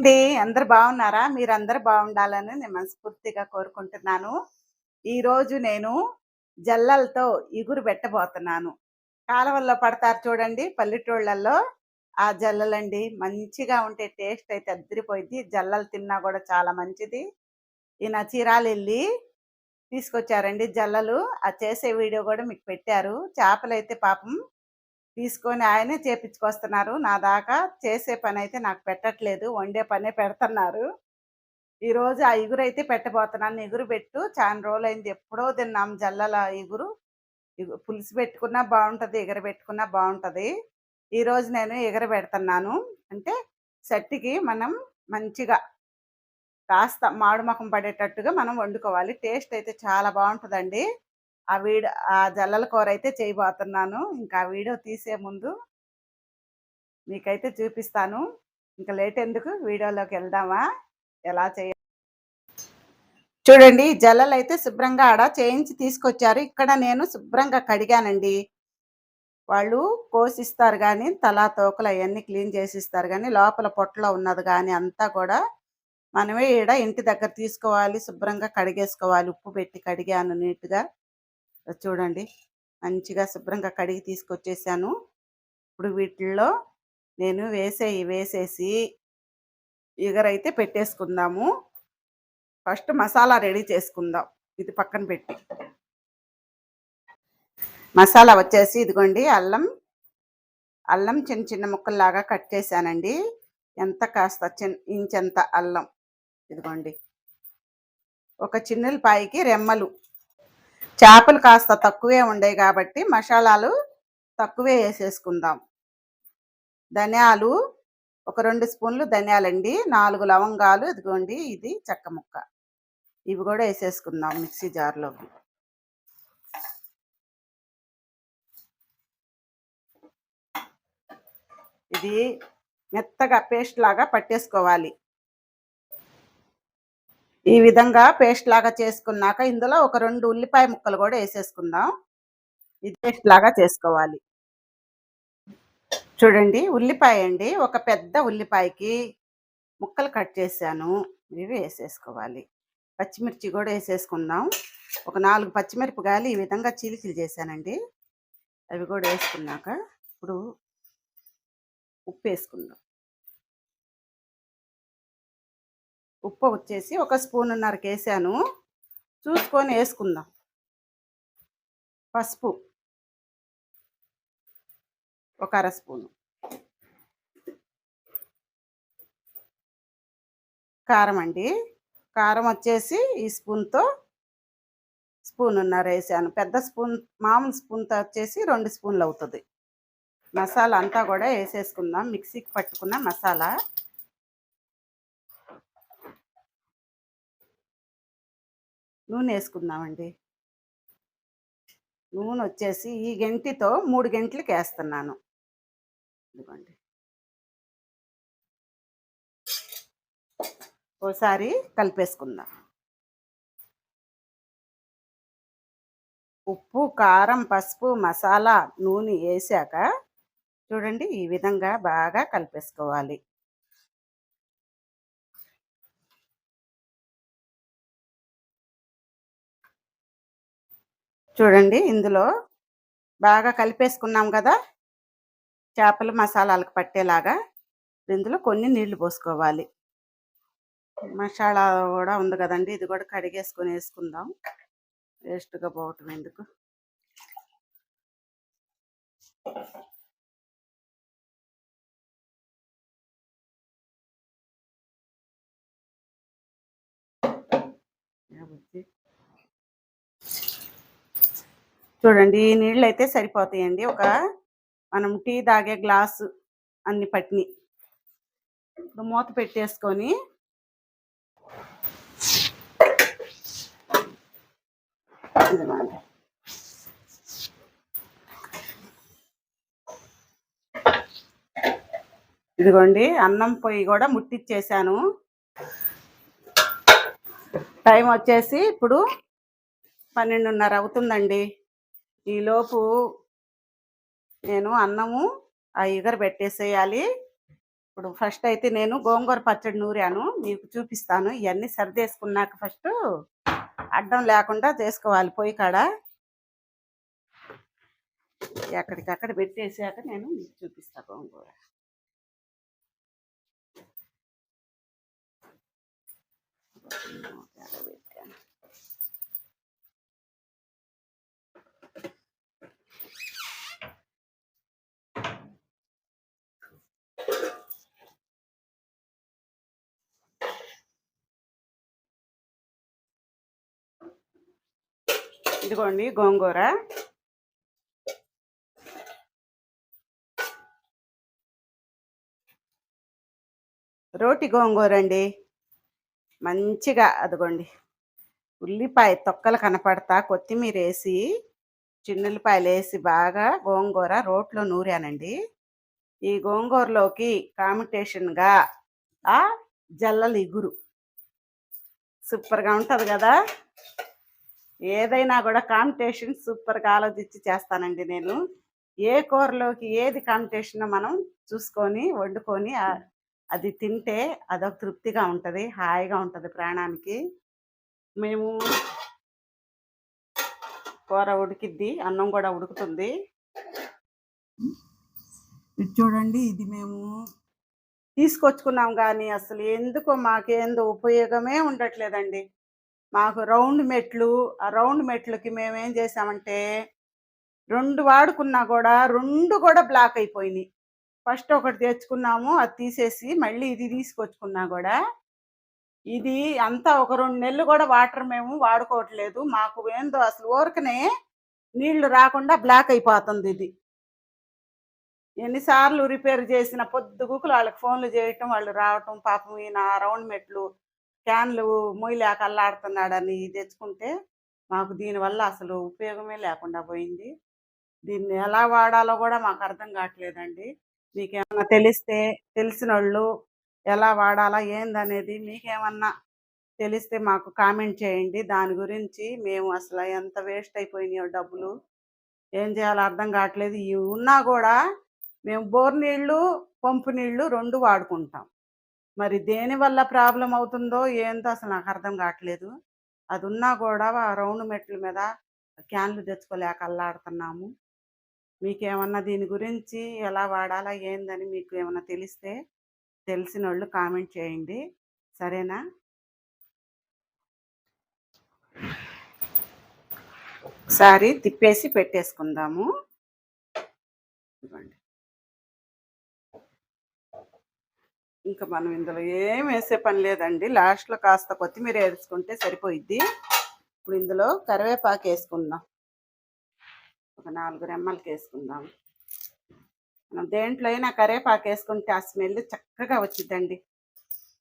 అండి. అందరూ బాగున్నారా? మీరందరూ బాగుండాలని నేను మనస్ఫూర్తిగా కోరుకుంటున్నాను. ఈరోజు నేను జల్లలతో ఇగురు పెట్టబోతున్నాను. కాలవల్లో పడతారు చూడండి పల్లెటూళ్ళల్లో, ఆ జల్లలండి. మంచిగా ఉంటే టేస్ట్ అయితే అద్దిరిపోయిద్ది. జల్లలు తిన్నా గూడా చాలా మంచిది. ఈయన చీరాలెళ్ళి తీసుకొచ్చారండి జల్లలు. అది చేసే వీడియో గూడా మీకు పెట్టారు. చేపలైతే పాపం తీసుకొని ఆయనే చేపిచ్చుకొస్తున్నారు. నా దాకా చేసే పనైతే నాకు పెట్టట్లేదు. వండే పనే పెడతన్నారు. ఈరోజు ఆ ఇగురైతే పెట్టబోతున్నాను. ఇగురు పెట్టు చానా రోజులైంది. ఎప్పుడో తిన్నాం జల్లల ఇగురు. పులుసు పెట్టుకున్నా బావుంటది. ఎగరబెట్టుకున్నా బావుంటది. ఈరోజు నేను ఎగరబెడుతున్నాను. అంటే సట్టికి మనం మంచిగా కాస్త మాడు మకం పడేటట్టుగా మనం వండుకోవాలి. టేస్ట్ అయితే చాలా బావుంటదండి. ఆ జల్లల కూరైతే చేయబోతున్నాను. ఇంకా ఆ వీడియో తీసే ముందు మీకైతే చూపిస్తాను. ఇంక లేటెందుకు వీడియోలోకెళ్దామా? ఎలా చేయ చూడండి జల్లలైతే శుభ్రంగా ఆడ చేయించి తీసుకొచ్చారు. ఇక్కడ నేను శుభ్రంగా కడిగానండి. వాళ్ళు కోసిస్తారు గానీ, తలా తోకలు అయన్నీ క్లీన్ చేసిస్తారు గానీ, లోపల పొట్టలో ఉన్నది గానీ అంతా కూడా మనమే ఈడ ఇంటి దగ్గర తీసుకోవాలి. శుభ్రంగా కడిగేసుకోవాలి. ఉప్పు పెట్టి కడిగాను నీట్‌గా. చూడండి మంచిగా శుభ్రంగా కడిగి తీసుకొచ్చేసాను. ఇప్పుడు వీటిల్లో నేను వేసేసి ఇగరైతే పెట్టేసుకుందాము. ఫస్ట్ మసాలా రెడీ చేసుకుందాం. ఇది పక్కన పెట్టి. మసాలా వచ్చేసి ఇదిగోండి అల్లం చిన్న చిన్న ముక్కల్లాగా కట్ చేశానండి. ఎంత కాస్త ఇంచెంత అల్లం ఇదిగోండి. ఒక చిన్నులపాయకి రెమ్మలు. చేపలు కాస్త తక్కువే ఉండేవి కాబట్టి మసాలాలు తక్కువే వేసేసుకుందాం. ధనియాలు ఒక 2 స్పూన్లు ధనియాలండి. 4 లవంగాలు ఇదిగోండి. ఇది చెక్క ముక్క. ఇవి కూడా వేసేసుకుందాం మిక్సీ జార్లోకి. ఇది మెత్తగా పేస్ట్ లాగా పట్టేసుకోవాలి. ఈ విధంగా పేస్ట్ లాగా చేసుకున్నాక ఇందులో ఒక 2 ఉల్లిపాయ ముక్కలు కూడా వేసేసుకుందాం. ఇది పేస్ట్ లాగా చేసుకోవాలి. చూడండి ఉల్లిపాయ అండి. ఒక పెద్ద ఉల్లిపాయకి ముక్కలు కట్ చేశాను. ఇవి వేసేసుకోవాలి. పచ్చిమిర్చి కూడా వేసేసుకుందాం. ఒక 4 పచ్చిమిరపకాయలు ఈ విధంగా చీలికలు చేశానండి. అవి కూడా వేసుకున్నాక ఇప్పుడు ఉప్పు వేసుకుందాం. ఉప్పు వచ్చేసి ఒక స్పూనున్నరకి వేసాను. చూసుకొని వేసుకుందాం. పసుపు ఒక అర స్పూను. కారం అండి. కారం వచ్చేసి ఈ స్పూన్తో స్పూనున్నర వేసాను. పెద్ద స్పూన్ మామూలు స్పూన్తో వచ్చేసి 2 స్పూన్లు అవుతుంది. మసాలా అంతా కూడా వేసేసుకుందాం. మిక్సీకి పట్టుకున్న మసాలా. నూనె వేసుకుందామండి. నూనె వచ్చేసి ఈ గంటితో 3 గంటలకి వేస్తున్నాను. ఇదిగోండి. ఒకసారి కలిపేసుకుందాం. ఉప్పు, కారం, పసుపు, మసాలా, నూనె వేసాక చూడండి ఈ విధంగా బాగా కలిపేసుకోవాలి. చూడండి ఇందులో బాగా కలిపేసుకున్నాం కదా, చేపల మసాలాలకు పట్టేలాగా. ఇందులో కొన్ని నీళ్లు పోసుకోవాలి. మసాలా కూడా ఉంది కదండి, ఇది కూడా కడిగేసుకొని వేసుకుందాం. వేస్ట్గా పోవటం ఎందుకు. చూడండి ఈ నీళ్ళు అయితే సరిపోతాయండి. మనం టీ తాగే గ్లాసు అన్ని పట్టిని. ఇప్పుడు మూత పెట్టేసుకొని ఇదిగోండి అన్నం పొయ్యి కూడా ముట్టిచ్చేసాను. టైం వచ్చేసి ఇప్పుడు 12:30 అవుతుందండి. ఈలోపు నేను అన్నము ఆ ఇగర పెట్టేసేయాలి. ఇప్పుడు ఫస్ట్ అయితే నేను గోంగూర పచ్చడి నూరాను. మీకు చూపిస్తాను. ఇయన్నీ సర్దేసుకున్నాక ఫస్టు అడ్డం లేకుండా చేసుకోవాలి పొయ్యి కాడ. ఎక్కడికక్కడ పెట్టేసాక నేను మీకు చూపిస్తా గోంగూర. పెట్టాను. ఇదిగోండి గోంగూర. రోటి గోంగూర అండి. మంచిగా అదిగోండి ఉల్లిపాయ తొక్కలు కనపడతా కొత్తిమీరేసి, చిన్నుల్లిపాయలేసి బాగా గోంగూర రోట్లో నూరానండి. ఈ గోంగూరలోకి కాంబినేషన్‌గా ఆ జల్లల ఇగురు సూపర్‌గా ఉంటది గదా! ఏదైనా గూడా కాంబినేషన్ సూపర్‌గా ఆలోచించి చేస్తానండి నేను. ఏ కూరలోకి ఏది కాంబినేషనో మనం చూసుకొని, వండుకొని అది తింటే అదొక తృప్తిగా ఉంటది. హాయిగా ఉంటది ప్రాణానికి. మేము కూర ఉడికిద్ది. అన్నం గూడా ఉడుకుతుంది. ఇది చూడండి. ఇది మేము తీసుకొచ్చుకున్నాం గానీ, అసలు ఎందుకో మాకేందో ఉపయోగమే ఉండట్లేదండి. మాకు రౌండ్ మెట్లు, ఆ రౌండ్ మెట్లకి మేమేం చేసామంటే, 2 వాడుకున్నా గూడా 2 గూడా బ్లాక్ అయిపోయినియి. ఫస్ట్ ఒకటి తెచ్చుకున్నాము. అది తీసేసి మళ్ళీ ఇది తీసుకొచ్చుకున్నా గూడా, ఇది అంతా ఒక 2 నెలలు గూడా వాటర్ మేము వాడుకోవట్లేదు. మాకు ఏందో అసలు ఊరకనే నీళ్లు రాకుండా బ్లాక్ అయిపోతుందిది. ఎన్ని సార్లు రిపేర్ చేసిన పొద్దుగూకులు వాళ్ళకి ఫోన్లు చేయటం, వాళ్ళు రావటం. పాపం ఈయన రౌండ్ మెట్లు క్యాన్లు మొయ్యలేక అల్లాడుతున్నాడని తెచ్చుకుంటే, మాకు దీనివల్ల అసలు ఉపయోగమే లేకుండా పోయింది. దీన్ని ఎలా వాడాలో గూడా మాకు అర్థం కావట్లేదండి. మీకేమన్నా తెలిస్తే, తెలిసినోళ్ళు ఎలా వాడాలా ఏందనేది మీకేమన్నా తెలిస్తే మాకు కామెంట్ చేయండి. దాని గురించి మేము అసలు ఎంత వేస్ట్ అయిపోయినాయో డబ్బులు. ఏం చేయాలో అర్థం కావట్లేదు. ఇవి ఉన్నా గూడా మేము బోర్ నీళ్ళు, పంపు నీళ్ళు 2 వాడుకుంటాం. మరి దేనివల్ల ప్రాబ్లమ్ అవుతుందో ఏందో అసలు నాకు అర్థం కావట్లేదు. అదున్నా గూడా ఆ రౌండ్ మెట్ల మీద క్యాన్లు తెచ్చుకోలేక అల్లాడుతున్నాము. మీకేమన్నా దీని గురించి ఎలా వాడాలా ఏందని మీకు ఏమన్నా తెలిస్తే తెలిసినోళ్ళు కామెంట్ చేయండి. సరేనా? ఒకసారి తిప్పేసి పెట్టేసుకుందాము. ఇదిగోండి. ఇంకా మనం ఇందులో ఏం వేసే పని లేదండి. లాస్ట్‌లో కాస్త కొత్తిమీర ఏసుకుంటే సరిపోయిద్ది. ఇప్పుడు ఇందులో కరివేపాకు ఏసుకుందాం. ఒక 4 రెమ్మలకేసుకుందాం. మనం దేంట్లో అయినా కరివేపాకు ఏసుకుంటే ఆ స్మెల్ చక్కగా వచ్చిద్దండి.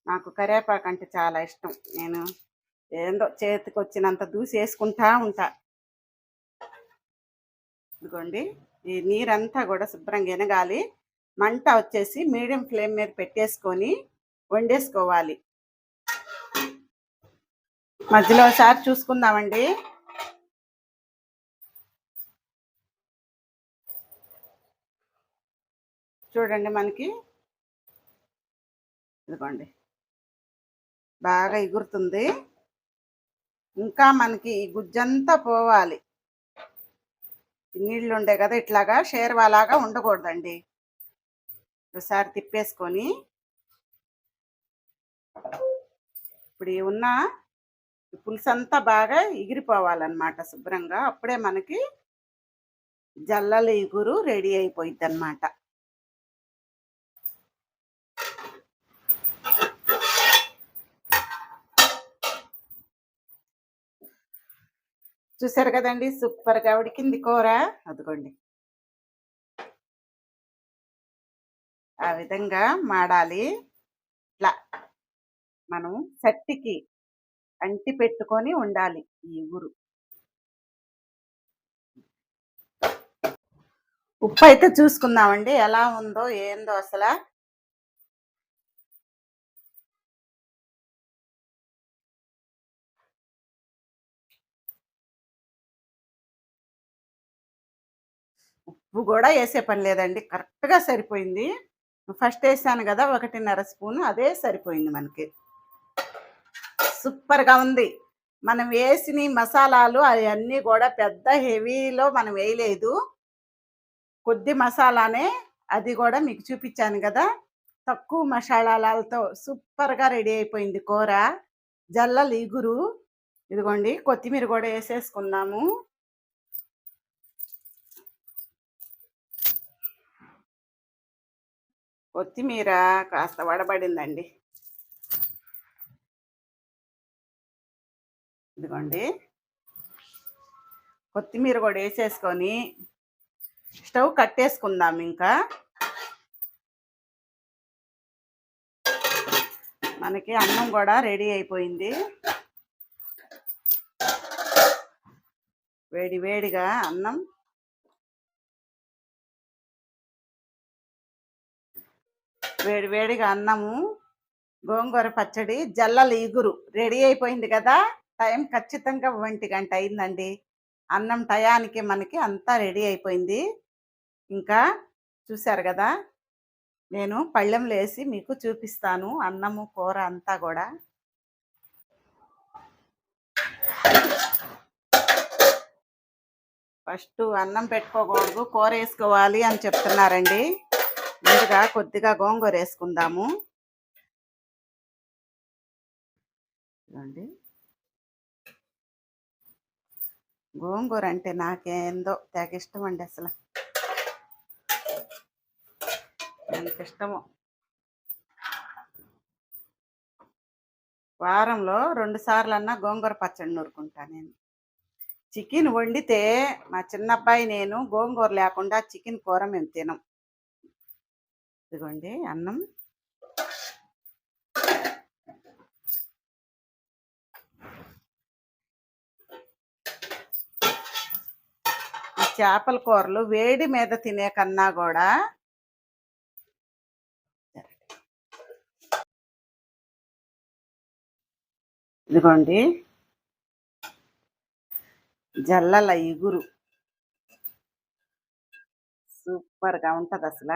నాకు కరివేపాకు అంటే చాలా ఇష్టం. నేను ఏందో చేతికొచ్చినంత దూసి ఏసుకుంటా ఉంటా. ఇదిగోండి. ఈ నీరంతా గూడా శుభ్రంగా ఎనగాలి. మంట వచ్చేసి మీడియం ఫ్లేమ్ మీద పెట్టేసుకొని వండేసుకోవాలి. మధ్యలో ఒకసారి చూసుకుందామండి. చూడండి మనకి ఇదిగోండి బాగా ఎగురుతుంది. ఇంకా మనకి ఈ గుజ్జంతా పోవాలి. నీళ్ళు ఉండే కదా ఇట్లాగా షేర్వాలాగా ఉండకూడదండి. ఒకసారి తిప్పేసుకొని ఇప్పుడు ఈ ఉన్న పులుసంతా బాగా ఎగిరిపోవాలన్నమాట శుభ్రంగా. అప్పుడే మనకి జల్లల ఇగురు రెడీ అయిపోయిద్దన్నమాట. చూసారు కదండి సూపర్‌గా ఉడికింది కూర. అదిగోండి. ఆ విధంగా మాడాలి. ఇట్లా మనం చట్టికి అంటి పెట్టుకొని ఉండాలి ఈ ఇగురు. ఉప్పయితే చూసుకుందామండి ఎలా ఉందో ఏందో అసల. ఉప్పు గూడా ఏసే పని లేదండి. కరెక్ట్‌గా సరిపోయింది. ఫస్ట్ వేసాను కదా 1.5 స్పూను, అదే సరిపోయింది మనకి. సూపర్‌గా ఉంది. మనం వేసిన మసాలాలు అయన్నీ గూడా పెద్ద హెవీలో మనం వేయలేదు. కొద్ది మసాలానే, అది గూడా మీకు చూపిచ్చాను గదా! తక్కువ మషాలాలతో సూపర్‌గా రెడీ అయిపోయింది కూర. జల్లల ఇగురు. ఇదిగోండి కొత్తిమీర గూడా యేసేసుకుందాము. కొత్తిమీర కాస్త వడబడిందండి. ఇదిగోండి. కొత్తిమీర గూడా యేసేసుకొని స్టవ్ కట్టేసుకుందాం ఇంకా. మనకి అన్నం గూడా రెడీ అయిపోయింది. వేడి వేడిగా అన్నం. వేడి వేడిగా అన్నము, గోంగూర పచ్చడి, జల్లల ఇగురు రెడీ అయిపోయింది కదా! టైం ఖచ్చితంగా 1 గంట అయిందండి. అన్నం టయానికి మనకి అంతా రెడీ అయిపోయింది. ఇంకా చూసారు గదా! నేను పళ్ళెంలో ఏసి మీకు చూపిస్తాను అన్నము, కూర అంతా గూడా. ఫస్టు అన్నం పెట్టుకోకూడదు, కూరేసుకోవాలి అని చెప్తున్నారండి. ముందుగా కొద్దిగా గోంగూరేసుకుందాము. ఇదిగోండి. గోంగూర అంటే నాకేందో తెగ ఇష్టమండి అసల. ఎంతిష్టమో. వారంలో 2 సార్లన్నా గోంగూర పచ్చడి నూరుకుంటా నేను. చికెన్ వండితే మా చిన్నబ్బాయి నేను గోంగూర లేకుండా చికెన్ కూర మేము తినం. ఇదిగోండి అన్నం. ఈ చేపల కూరలు వేడి మీద తినే కన్నా కూడా ఇదిగోండి జల్లల ఇగురు సూపర్‌గా ఉంటదసల.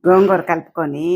గోంగూర కలుపుకొని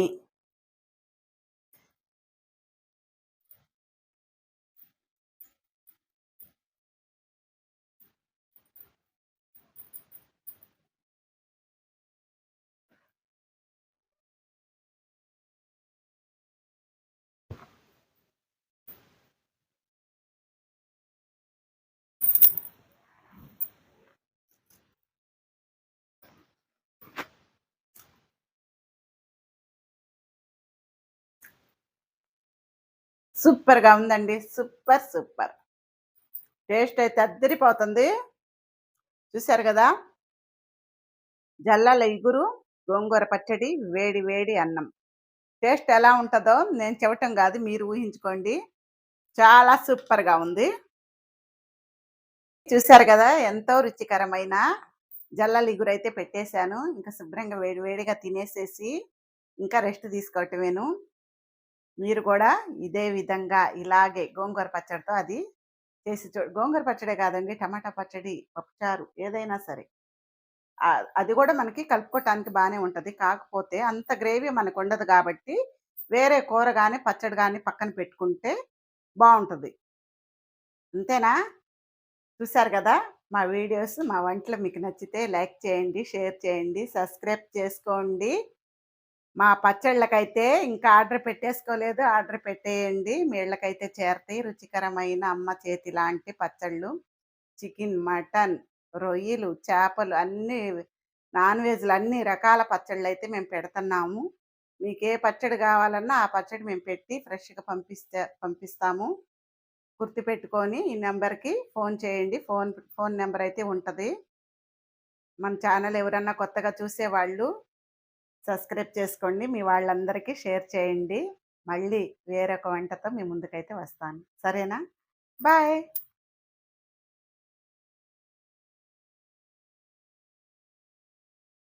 సూపర్‌గా ఉందండి. Super, super. టేస్ట్ అయితే అద్దిరిపోతుంది. చూసారు గదా! జల్లల ఇగురు, గోంగూర పచ్చడి, వేడి వేడి అన్నం. టేస్ట్ ఎలా ఉంటదో నేను చెప్పటం గాదు, మీరు ఊహించుకోండి. చాలా సూపర్‌గా ఉంది. చూసారు గదా! ఎంతో రుచికరమైన జల్లల ఇగురైతే పెట్టేశాను. ఇంక శుభ్రంగా వేడి వేడిగా తినేసేసి, ఇంకా రెస్ట్ తీసుకోవటమేను. మీరు కూడా ఇదే విధంగా ఇలాగే గోంగూర పచ్చడితో అది చేసి గోంగూర పచ్చడే కాదండి, టమాటా పచ్చడి, పప్పుచారు ఏదైనా సరే. అది కూడా మనకి కలుపుకోవటానికి బానే ఉంటది. కాకపోతే అంత గ్రేవీ మనకుండదు గాబట్టి, వేరే కూర గాని, పచ్చడి గాని పక్కన పెట్టుకుంటే బావుంటది. అంతేనా? చూసారు గదా! మా వీడియోస్, మా వంటలు మీకు నచ్చితే లైక్ చేయండి, షేర్ చేయండి, సబ్స్క్రైబ్ చేసుకోండి. మా పచ్చళ్ళకైతే ఇంకా ఆర్డర్ పెట్టేసుకోలేదు. ఆర్డర్ పెట్టేయండి. మీ ఇళ్ళకైతే చేరతాయి రుచికరమైన అమ్మ చేతి లాంటి పచ్చళ్ళు. చికెన్, మటన్, రొయ్యలు, చేపలు అన్నీ నాన్ వెజ్‌లు అన్ని రకాల పచ్చళ్ళైతే మేము పెడుతున్నాము. మీకే పచ్చడి కావాలన్నా ఆ పచ్చడి మేము పెట్టి ఫ్రెష్‌గా పంపిస్తాము. గుర్తుపెట్టుకొని ఈ నంబర్‌కి ఫోన్ చేయండి. ఫోన్ నంబర్ అయితే ఉంటది. మన ఛానల్ ఎవరన్నా కొత్తగా చూసేవాళ్ళు సబ్స్క్రైబ్ చేసుకోండి. మీ వాళ్ళందరికీ షేర్ చేయండి. మళ్ళీ వేరొక వంటతో మీ ముందుకైతే వస్తాను. సరేనా? బాయ్.